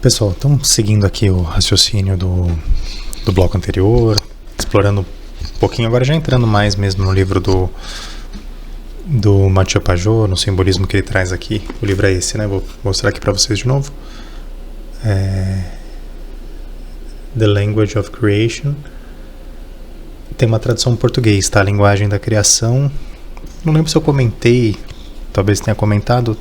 Pessoal, estamos seguindo aqui o raciocínio do bloco anterior, explorando um pouquinho, agora já entrando mais mesmo no livro do Mathieu Pajot, no simbolismo que ele traz aqui. O livro é esse, né? Vou mostrar aqui para vocês de novo. The Language of Creation. Tem uma tradução em português, tá? A linguagem da criação. Não lembro se eu comentei, talvez tenha comentado.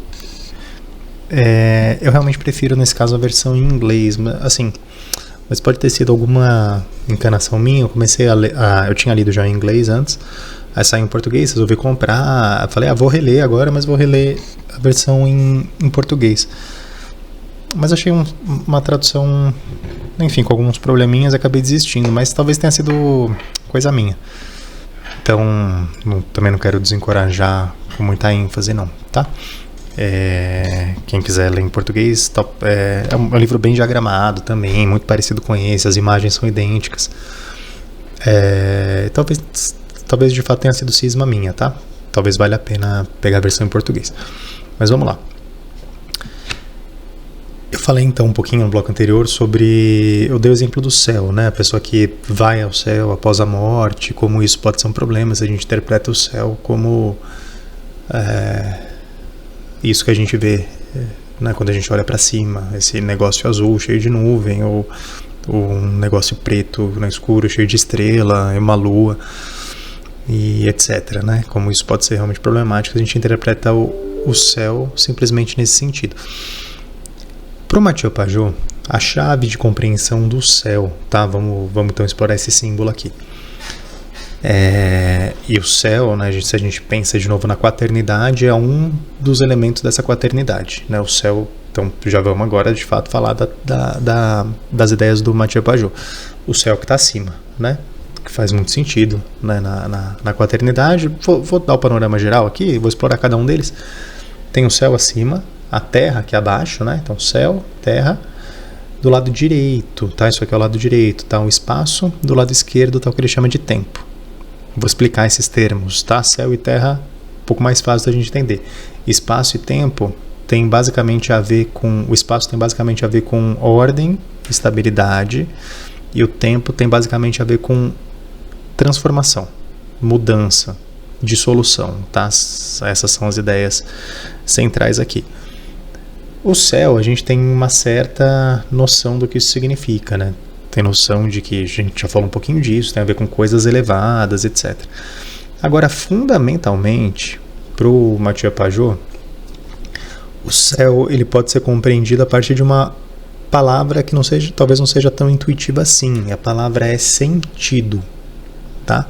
Eu realmente prefiro, nesse caso, a versão em inglês, mas pode ter sido alguma encanação minha. Eu comecei a ler, eu tinha lido já em inglês antes, aí saiu em português, resolvi comprar, falei, vou reler agora, mas vou reler a versão em português. Mas achei uma tradução, enfim, com alguns probleminhas, acabei desistindo, mas talvez tenha sido coisa minha. Então, também não quero desencorajar com muita ênfase não, tá? Quem quiser ler em português, é um livro bem diagramado também, muito parecido com esse, as imagens são idênticas. Talvez de fato tenha sido cisma minha, tá? Talvez valha a pena pegar a versão em português. Mas vamos lá. Eu falei então um pouquinho no bloco anterior sobre... Eu dei o exemplo do céu, né? A pessoa que vai ao céu após a morte, como isso pode ser um problema se a gente interpreta o céu como... isso que a gente vê, né, quando a gente olha para cima, esse negócio azul cheio de nuvem, ou um negócio preto no escuro cheio de estrela, e uma lua, e etc, né? Como isso pode ser realmente problemático, a gente interpreta o céu simplesmente nesse sentido. Para o Mathieu Pajot, a chave de compreensão do céu, tá? Vamos então explorar esse símbolo aqui. E o céu, né, se a gente pensa de novo na quaternidade, é um dos elementos dessa quaternidade, né? O céu, então já vamos agora de fato falar das ideias do Mathieu Pajot. O céu que está acima, né? Que faz muito sentido, né, na quaternidade. Vou dar o panorama geral aqui, vou explorar cada um deles. Tem o céu acima, a terra aqui abaixo, né? Então céu, terra. Do lado direito, tá? Isso aqui é o lado direito, tá? O espaço. Do lado esquerdo tá o que ele chama de tempo. Vou explicar esses termos, tá? Céu e terra, um pouco mais fácil da gente entender. Espaço e tempo tem basicamente a ver com... O espaço tem basicamente a ver com ordem, estabilidade, e o tempo tem basicamente a ver com transformação, mudança, dissolução, tá? Essas são as ideias centrais aqui. O céu, a gente tem uma certa noção do que isso significa, né? Tem noção de que a gente já falou um pouquinho disso, tem a ver com coisas elevadas, etc. Agora, fundamentalmente, para o Mathieu Pajot, o céu ele pode ser compreendido a partir de uma palavra que talvez não seja tão intuitiva assim. A palavra é sentido, tá?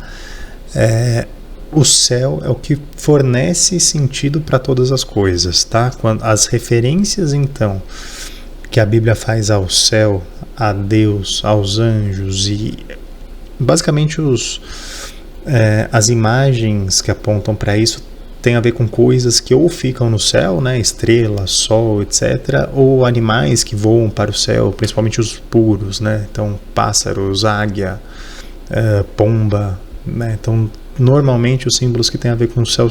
O céu é o que fornece sentido para todas as coisas, tá? As referências, então, que a Bíblia faz ao céu, a Deus, aos anjos e basicamente as imagens que apontam para isso tem a ver com coisas que ou ficam no céu, né, estrela, sol, etc, ou animais que voam para o céu, principalmente os puros, né, então pássaros, águia, pomba, né, então normalmente os símbolos que têm a ver com o céu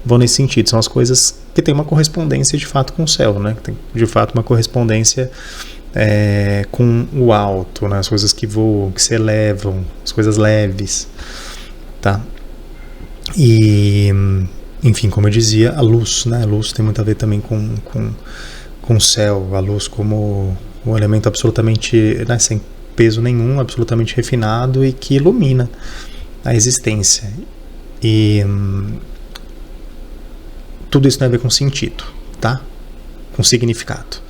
vão nesse sentido, são as coisas que têm uma correspondência de fato com o céu, né, que tem de fato uma correspondência com o alto, né? As coisas que voam, que se elevam, as coisas leves, tá? E, enfim, como eu dizia, a luz, né? A luz tem muito a ver também com o céu, a luz como um elemento absolutamente, né, sem peso nenhum, absolutamente refinado e que ilumina a existência. E tudo isso tem a ver com sentido, tá? Com significado.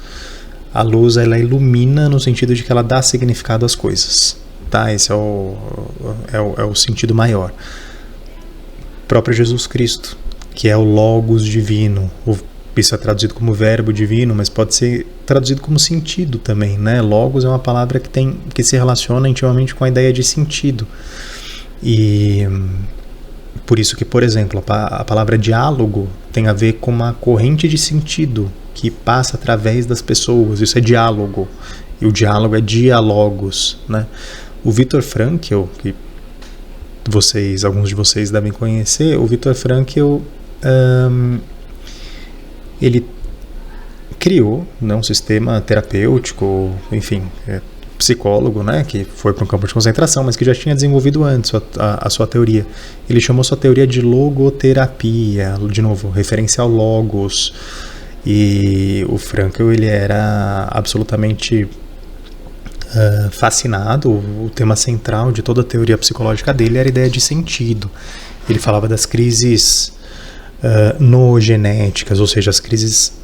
A luz, ela ilumina no sentido de que ela dá significado às coisas, tá? Esse é o sentido maior. O próprio Jesus Cristo, que é o Logos divino, isso é traduzido como verbo divino, mas pode ser traduzido como sentido também, né? Logos é uma palavra que se relaciona intimamente com a ideia de sentido. E por isso que, por exemplo, a palavra diálogo tem a ver com uma corrente de sentido que passa através das pessoas, isso é diálogo, e o diálogo é diálogos, né? O Viktor Frankl, que alguns de vocês devem conhecer, o Viktor Frankl, ele criou, né, um sistema terapêutico, enfim, psicólogo, né, que foi para um campo de concentração, mas que já tinha desenvolvido antes a sua teoria. Ele chamou sua teoria de logoterapia, de novo, referência ao logos. E o Frankl, ele era absolutamente fascinado. O tema central de toda a teoria psicológica dele era a ideia de sentido. Ele falava das crises noogenéticas, ou seja, as crises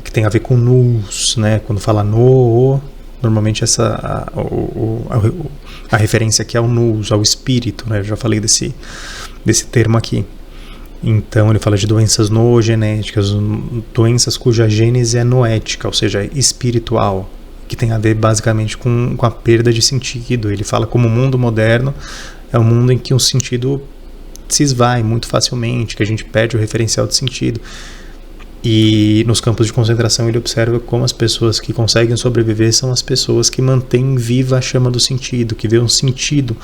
que tem a ver com nous, né? Quando fala no, normalmente a referência aqui é ao nous, ao espírito, né? Eu já falei desse termo aqui. Então ele fala de doenças noogenéticas, doenças cuja gênese é noética, ou seja, espiritual, que tem a ver basicamente com a perda de sentido. Ele fala como o mundo moderno é um mundo em que o sentido se esvai muito facilmente, que a gente perde o referencial de sentido. E nos campos de concentração ele observa como as pessoas que conseguem sobreviver são as pessoas que mantêm viva a chama do sentido, que vê um sentido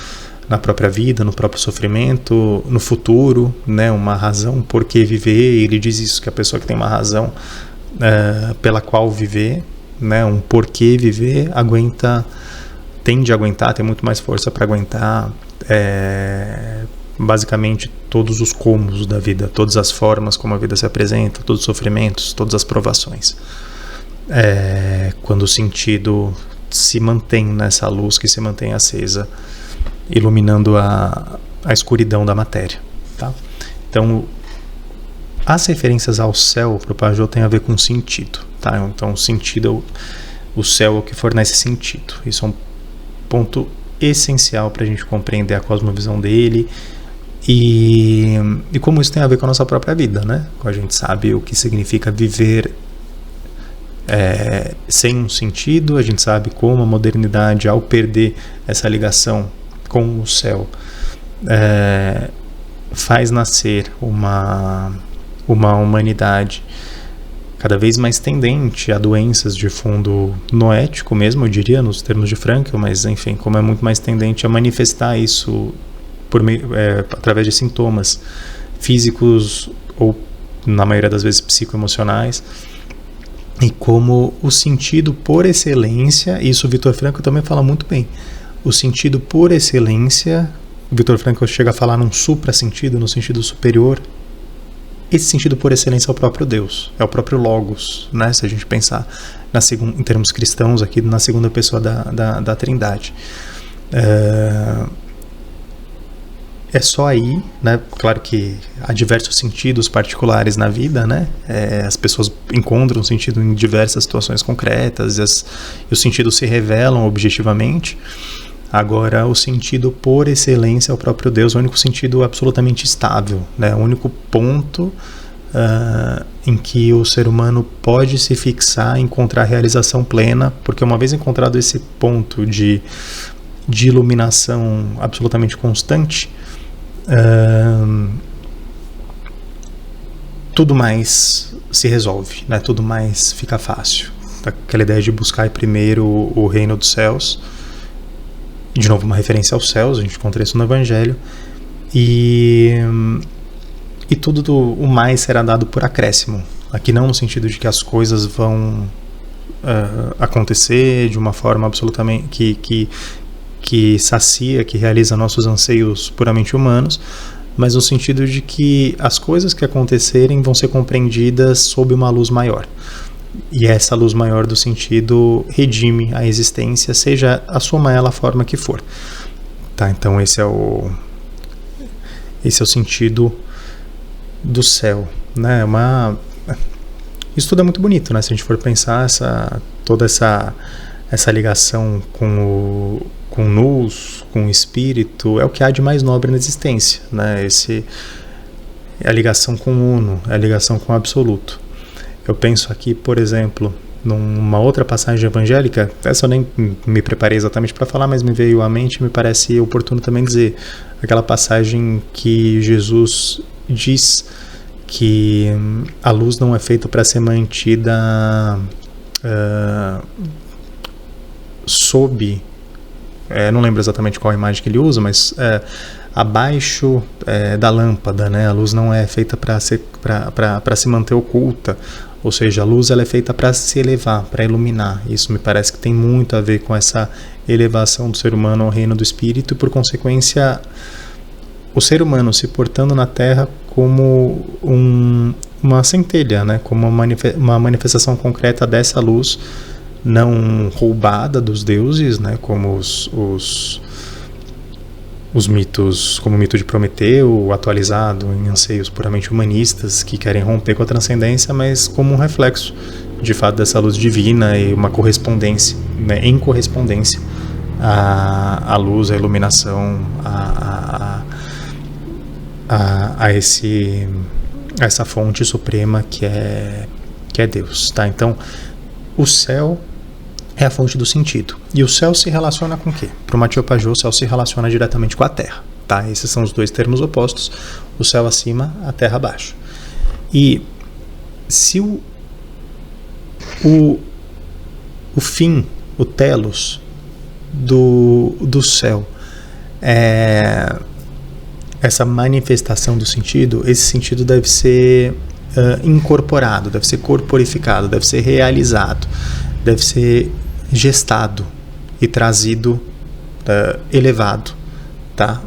na própria vida, no próprio sofrimento, no futuro, né, uma razão por que viver. Ele diz isso, que a pessoa que tem uma razão pela qual viver, né, um porquê viver, tende a aguentar, tem muito mais força para aguentar basicamente todos os cômodos da vida, todas as formas como a vida se apresenta, todos os sofrimentos, todas as provações. Quando o sentido se mantém nessa luz que se mantém acesa, iluminando a escuridão da matéria, tá? Então, as referências ao céu para o Pajot tem a ver com sentido, tá? Então, o sentido, o céu é o que fornece sentido. Isso é um ponto essencial para a gente compreender a cosmovisão dele e como isso tem a ver com a nossa própria vida, né? A gente sabe o que significa viver sem um sentido, a gente sabe como a modernidade, ao perder essa ligação com o céu, faz nascer uma humanidade cada vez mais tendente a doenças de fundo noético mesmo, eu diria, nos termos de Frankl, mas enfim, como é muito mais tendente a manifestar isso através de sintomas físicos ou, na maioria das vezes, psicoemocionais, e como o sentido por excelência, isso o Viktor Frankl também fala muito bem, o sentido por excelência, o Viktor Frankl chega a falar num supra-sentido, no sentido superior. Esse sentido por excelência é o próprio Deus, é o próprio Logos, né? Se a gente pensar em termos cristãos aqui, na segunda pessoa da Trindade. É só aí, né? Claro que há diversos sentidos particulares na vida, né? As pessoas encontram sentido em diversas situações concretas e os sentidos se revelam objetivamente. Agora, o sentido por excelência é o próprio Deus, o único sentido absolutamente estável, né? O único ponto em que o ser humano pode se fixar, encontrar realização plena, porque uma vez encontrado esse ponto de iluminação absolutamente constante, tudo mais se resolve, né? Tudo mais fica fácil. Aquela ideia de buscar primeiro o reino dos céus, de novo uma referência aos céus, a gente encontra isso no Evangelho, e tudo o mais será dado por acréscimo. Aqui não no sentido de que as coisas vão acontecer de uma forma absolutamente que sacia, que realiza nossos anseios puramente humanos, mas no sentido de que as coisas que acontecerem vão ser compreendidas sob uma luz maior. E essa luz maior do sentido redime a existência, seja assuma ela a forma que for. Tá, então esse é o sentido do céu, né? Isso tudo é muito bonito, né? Se a gente for pensar toda essa ligação com nous, com o espírito, é o que há de mais nobre na existência, né? É a ligação com o uno, é a ligação com o absoluto. Eu penso aqui, por exemplo, numa outra passagem evangélica, essa eu nem me preparei exatamente para falar, mas me veio à mente e me parece oportuno também dizer, aquela passagem que Jesus diz que a luz não é feita para ser mantida sob, não lembro exatamente qual imagem que ele usa, mas abaixo da lâmpada, né? A luz não é feita para se manter oculta Ou seja, a luz ela é feita para se elevar, para iluminar. Isso me parece que tem muito a ver com essa elevação do ser humano ao reino do Espírito e, por consequência, o ser humano se portando na Terra como uma centelha, né? Como uma manifestação concreta dessa luz não roubada dos deuses, né? Como os mitos, como o mito de Prometeu, atualizado em anseios puramente humanistas que querem romper com a transcendência, mas como um reflexo, de fato, dessa luz divina e uma correspondência, né, em correspondência à luz, à iluminação, a essa fonte suprema que é Deus, tá? Então, o céu é a fonte do sentido. E o céu se relaciona com o quê? Para o Mathieu Pajot, o céu se relaciona diretamente com a terra, tá? Esses são os dois termos opostos, o céu acima, a terra abaixo. E se o fim, o telos do céu é essa manifestação do sentido, esse sentido deve ser incorporado, deve ser corporificado, deve ser realizado, deve ser gestado e trazido, elevado, tá?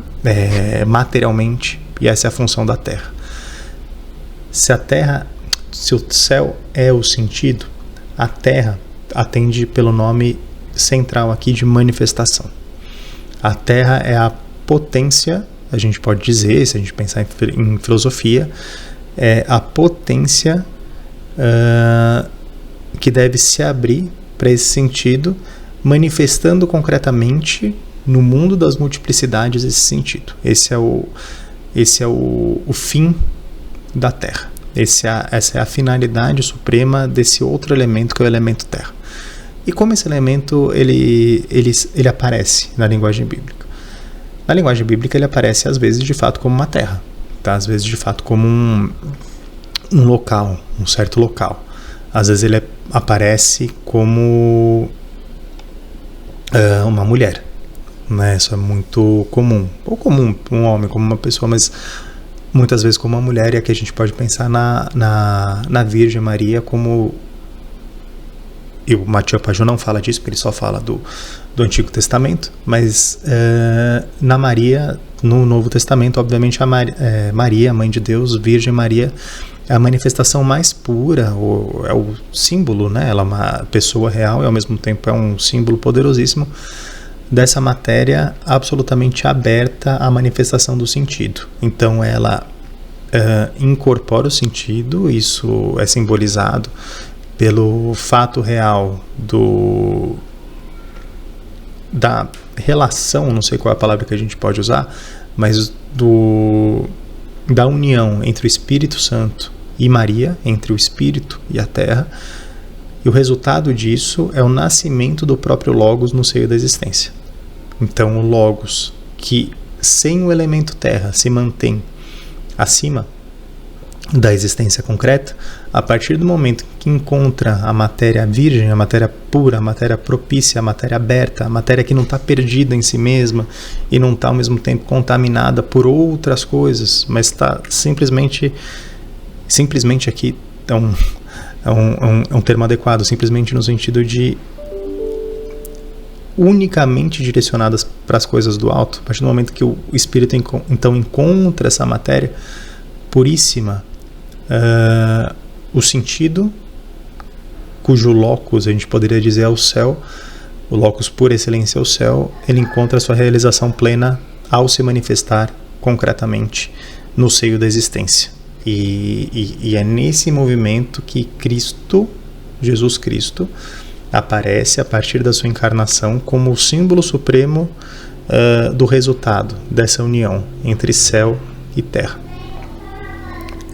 Materialmente, e essa é a função da Terra. Se o céu é o sentido, a Terra atende pelo nome central aqui de manifestação. A Terra é a potência, a gente pode dizer, se a gente pensar em filosofia, é a potência que deve se abrir para esse sentido, manifestando concretamente no mundo das multiplicidades esse sentido. Esse é o fim da Terra. Essa é a finalidade suprema desse outro elemento que é o elemento Terra. E como esse elemento ele aparece na linguagem bíblica? Na linguagem bíblica ele aparece às vezes de fato como uma terra, tá? Às vezes de fato como um local, um certo local. Às vezes ele aparece como uma mulher, né? Isso é muito comum. Ou comum, um homem, como uma pessoa, mas muitas vezes como uma mulher. E aqui a gente pode pensar na Virgem Maria como... E o Mathieu Pajot não fala disso, porque ele só fala do Antigo Testamento, mas na Maria, no Novo Testamento, obviamente Maria, a Mãe de Deus, Virgem Maria, é a manifestação mais pura, é o símbolo, né? Ela é uma pessoa real e ao mesmo tempo é um símbolo poderosíssimo dessa matéria absolutamente aberta à manifestação do sentido. Então ela incorpora o sentido, isso é simbolizado pelo fato real da relação, não sei qual é a palavra que a gente pode usar, mas da união entre o Espírito Santo e Maria, entre o Espírito e a Terra, e o resultado disso é o nascimento do próprio Logos no seio da existência. Então o Logos, que sem o elemento Terra se mantém acima da existência concreta, a partir do momento que encontra a matéria virgem, a matéria pura, a matéria propícia, a matéria aberta, a matéria que não está perdida em si mesma e não está ao mesmo tempo contaminada por outras coisas, mas está simplesmente aqui é um termo adequado, simplesmente no sentido de unicamente direcionadas para as coisas do alto. A partir do momento que o espírito então encontra essa matéria puríssima, o sentido, cujo locus a gente poderia dizer é o céu, o locus por excelência é o céu, ele encontra sua realização plena ao se manifestar concretamente no seio da existência. E é nesse movimento que Jesus Cristo, aparece a partir da sua encarnação como o símbolo supremo do resultado dessa união entre céu e terra.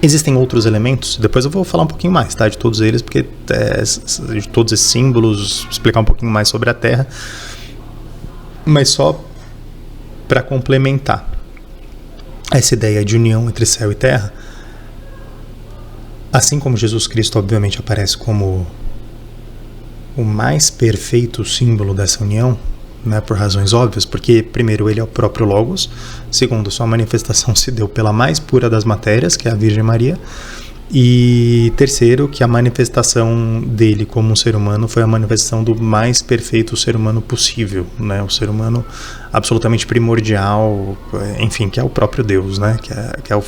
Existem outros elementos, depois eu vou falar um pouquinho mais, tá, de todos eles, porque de todos esses símbolos, explicar um pouquinho mais sobre a Terra, mas só para complementar essa ideia de união entre céu e terra, assim como Jesus Cristo obviamente aparece como o mais perfeito símbolo dessa união, né, por razões óbvias, porque primeiro ele é o próprio Logos, segundo sua manifestação se deu pela mais pura das matérias, que é a Virgem Maria, E terceiro, que a manifestação dele como um ser humano foi a manifestação do mais perfeito ser humano possível, né? O ser humano absolutamente primordial, enfim, que é o próprio Deus, né? Que é o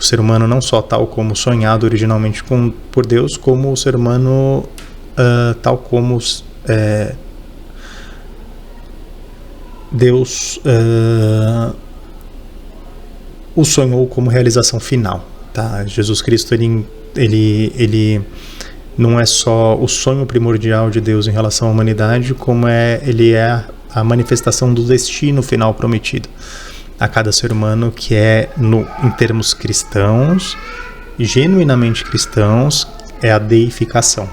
ser humano não só tal como sonhado originalmente por Deus, como o ser humano tal como Deus o sonhou como realização final. Tá? Jesus Cristo ele não é só o sonho primordial de Deus em relação à humanidade, como ele é a manifestação do destino final prometido a cada ser humano, que é, em termos cristãos, genuinamente cristãos, é a deificação,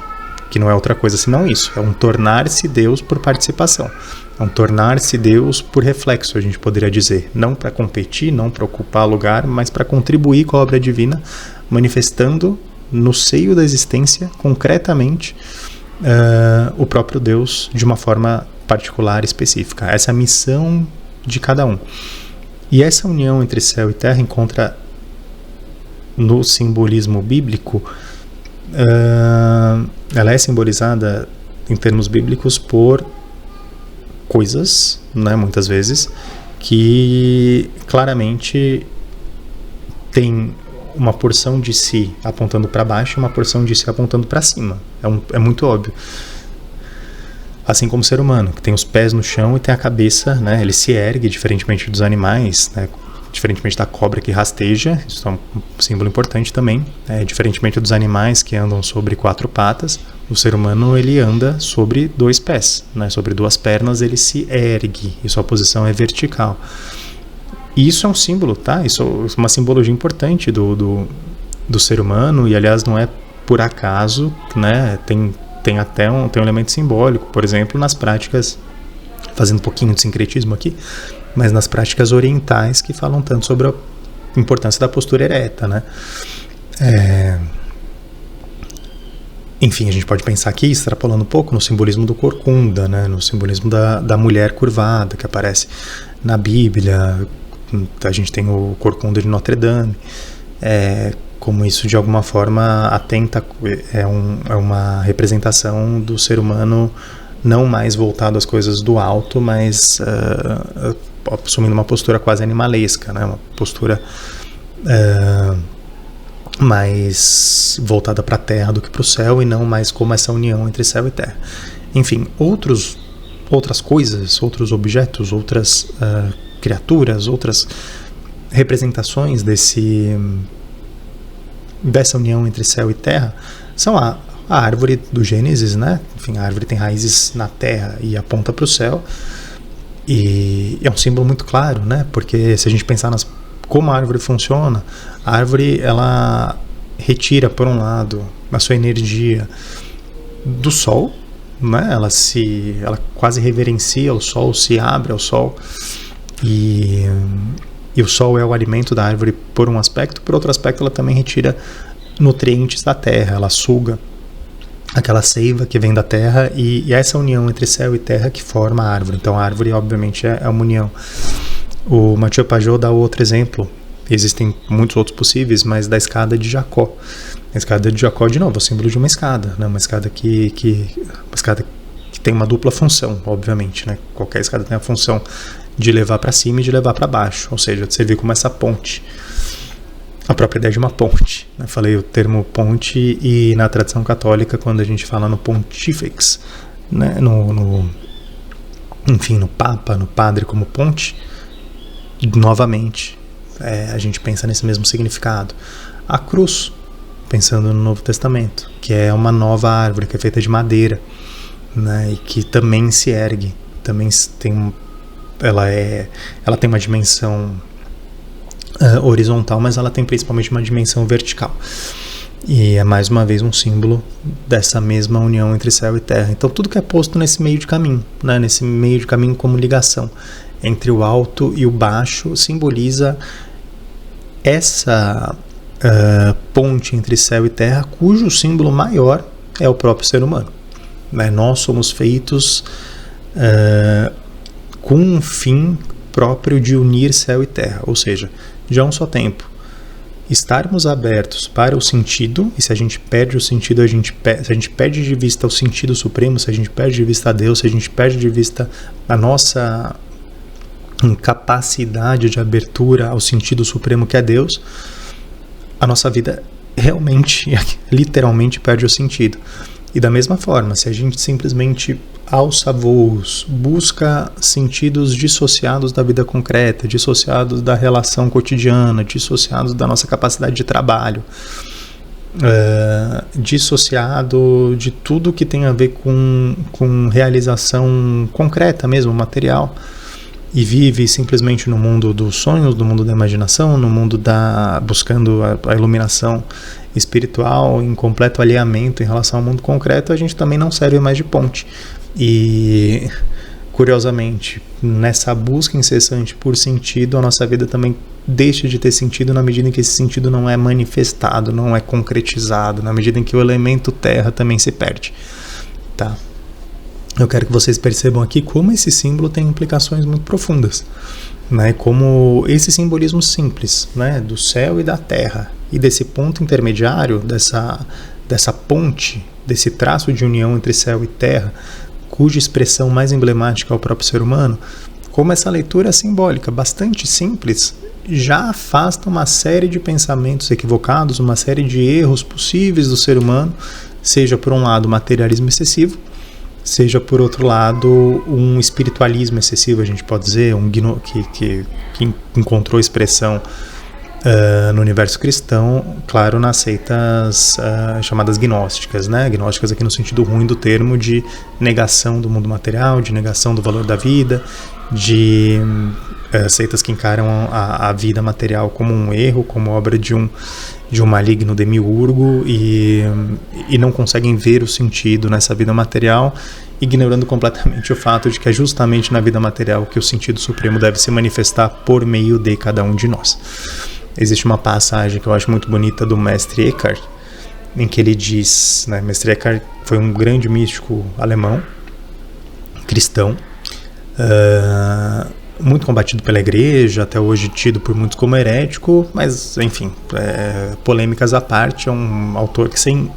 que não é outra coisa senão isso, é um tornar-se Deus por participação, é um tornar-se Deus por reflexo, a gente poderia dizer, não para competir, não para ocupar lugar, mas para contribuir com a obra divina, manifestando no seio da existência, concretamente, o próprio Deus de uma forma particular, específica. Essa é a missão de cada um. E essa união entre céu e terra encontra no simbolismo bíblico, ela é simbolizada em termos bíblicos por coisas, né, muitas vezes, que claramente tem uma porção de si apontando para baixo e uma porção de si apontando para cima. É muito óbvio. Assim como o ser humano, que tem os pés no chão e tem a cabeça, né, ele se ergue, diferentemente dos animais, né, diferentemente da cobra que rasteja, isso é um símbolo importante também, diferentemente dos animais que andam sobre 4 patas, o ser humano ele anda sobre 2 pés, né, sobre 2 pernas ele se ergue, e sua posição é vertical. E isso é um símbolo, tá? Isso é uma simbologia importante do ser humano, e aliás não é por acaso, né, tem até um elemento simbólico, por exemplo, nas práticas, fazendo um pouquinho de sincretismo aqui, mas nas práticas orientais que falam tanto sobre a importância da postura ereta, né? Enfim, a gente pode pensar aqui, extrapolando um pouco, no simbolismo do corcunda, né? No simbolismo da mulher curvada, que aparece na Bíblia. A gente tem o corcunda de Notre Dame, como isso de alguma forma atenta, é uma representação do ser humano não mais voltado às coisas do alto, mas assumindo uma postura quase animalesca, né? Uma postura mais voltada para a terra do que para o céu, e não mais como essa união entre céu e terra. Enfim, outras coisas, outros objetos, outras criaturas, outras representações dessa união entre céu e terra são a árvore do Gênesis, né? Enfim, a árvore tem raízes na terra e aponta para o céu, e é um símbolo muito claro, né? Porque se a gente pensar como a árvore funciona, a árvore ela retira, por um lado, a sua energia do sol, né? Ela quase reverencia o sol, se abre ao sol, e o sol é o alimento da árvore por um aspecto, por outro aspecto ela também retira nutrientes da terra, ela suga aquela seiva que vem da terra, e essa união entre céu e terra que forma a árvore. Então a árvore obviamente é uma união. O Mathieu Pajot dá outro exemplo, existem muitos outros possíveis, mas da escada de Jacó. A escada de Jacó, de novo, é o símbolo de uma escada, né? Uma escada que tem uma dupla função, obviamente, né? Qualquer escada tem a função de levar para cima e de levar para baixo, ou seja, de servir como essa ponte. A própria ideia de uma ponte, né? Falei o termo ponte, e na tradição católica, quando a gente fala no pontífex, né? Enfim, no Papa, no Padre como ponte, novamente, a gente pensa nesse mesmo significado. A cruz, pensando no Novo Testamento, que é uma nova árvore, que é feita de madeira, né? E que também se ergue, também ela tem uma dimensão horizontal, mas ela tem principalmente uma dimensão vertical, e é mais uma vez um símbolo dessa mesma união entre céu e terra. Então tudo que é posto nesse meio de caminho, né, nesse meio de caminho como ligação entre o alto e o baixo, simboliza essa ponte entre céu e terra, cujo símbolo maior é o próprio ser humano, né? Nós somos feitos com um fim próprio de unir céu e terra, ou seja, de um só tempo, estarmos abertos para o sentido, e se a gente perde o sentido, se a gente perde de vista o sentido supremo, se a gente perde de vista Deus, se a gente perde de vista a nossa capacidade de abertura ao sentido supremo que é Deus, a nossa vida realmente, literalmente perde o sentido. E da mesma forma, se a gente simplesmente alça voos, busca sentidos dissociados da vida concreta, dissociados da relação cotidiana, dissociados da nossa capacidade de trabalho, dissociado de tudo que tem a ver com realização concreta mesmo, material, e vive simplesmente no mundo dos sonhos, no mundo da imaginação, no mundo buscando a iluminação espiritual, em completo alinhamento em relação ao mundo concreto, a gente também não serve mais de ponte. E, curiosamente, nessa busca incessante por sentido, a nossa vida também deixa de ter sentido na medida em que esse sentido não é manifestado, não é concretizado, na medida em que o elemento terra também se perde. Tá? Eu quero que vocês percebam aqui como esse símbolo tem implicações muito profundas, né? Como esse simbolismo simples, né? Do céu e da terra, e desse ponto intermediário, dessa ponte, desse traço de união entre céu e terra, cuja expressão mais emblemática é o próprio ser humano, como essa leitura simbólica, bastante simples, já afasta uma série de pensamentos equivocados, uma série de erros possíveis do ser humano, seja por um lado materialismo excessivo, seja por outro lado um espiritualismo excessivo, a gente pode dizer, que encontrou expressão no universo cristão, claro, nas seitas chamadas gnósticas, né? Gnósticas aqui no sentido ruim do termo, de negação do mundo material, de negação do valor da vida, de seitas que encaram a vida material como um erro, como obra de um maligno demiurgo, e não conseguem ver o sentido nessa vida material, ignorando completamente o fato de que é justamente na vida material que o sentido supremo deve se manifestar por meio de cada um de nós. Existe uma passagem que eu acho muito bonita do mestre Eckhart, em que ele diz, né, mestre Eckhart foi um grande místico alemão, cristão, muito combatido pela igreja, até hoje tido por muitos como herético, mas enfim, polêmicas à parte, é um autor que sem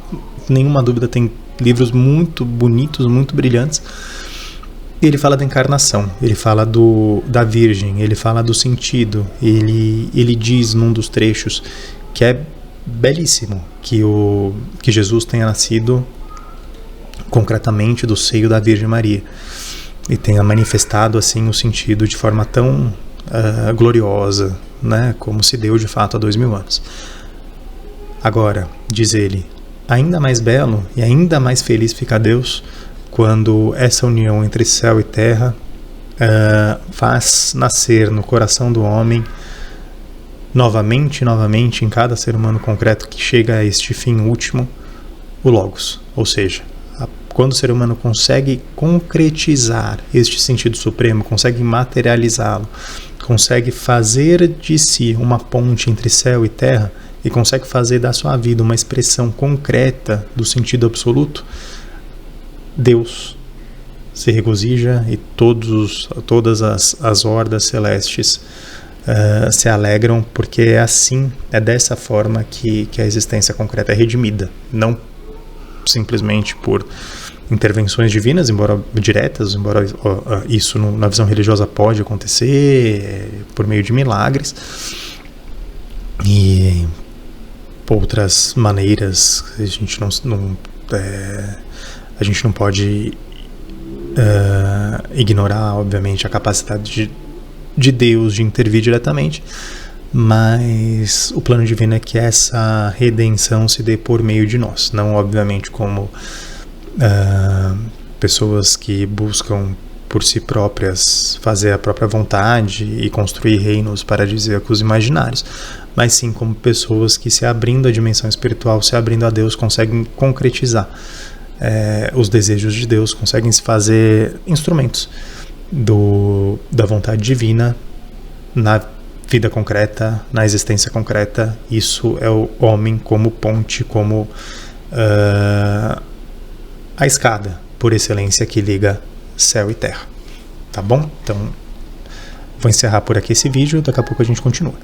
nenhuma dúvida tem livros muito bonitos, muito brilhantes. Ele fala da encarnação, ele fala da Virgem, ele fala do sentido, ele diz num dos trechos que é belíssimo que Jesus tenha nascido concretamente do seio da Virgem Maria e tenha manifestado assim o sentido de forma tão gloriosa, né, como se deu de fato há 2000 anos. Agora, diz ele, ainda mais belo e ainda mais feliz fica Deus quando essa união entre céu e terra faz nascer no coração do homem novamente em cada ser humano concreto que chega a este fim último, o Logos. Ou seja, quando o ser humano consegue concretizar este sentido supremo, consegue materializá-lo, consegue fazer de si uma ponte entre céu e terra e consegue fazer da sua vida uma expressão concreta do sentido absoluto, Deus se regozija e todas as hordas celestes se alegram, porque é assim, é dessa forma que a existência concreta é redimida, não simplesmente por intervenções divinas, embora diretas, embora isso na visão religiosa pode acontecer por meio de milagres, e outras maneiras a gente não pode ignorar, obviamente, a capacidade de Deus de intervir diretamente, mas o plano divino é que essa redenção se dê por meio de nós, não obviamente como pessoas que buscam por si próprias fazer a própria vontade e construir reinos paradisíacos imaginários, mas sim como pessoas que, se abrindo à dimensão espiritual, se abrindo a Deus, conseguem concretizar os desejos de Deus, conseguem se fazer instrumentos da vontade divina na vida concreta, na existência concreta. Isso é o homem como ponte, como a escada por excelência que liga céu e terra. Tá bom? Então, vou encerrar por aqui esse vídeo, daqui a pouco a gente continua.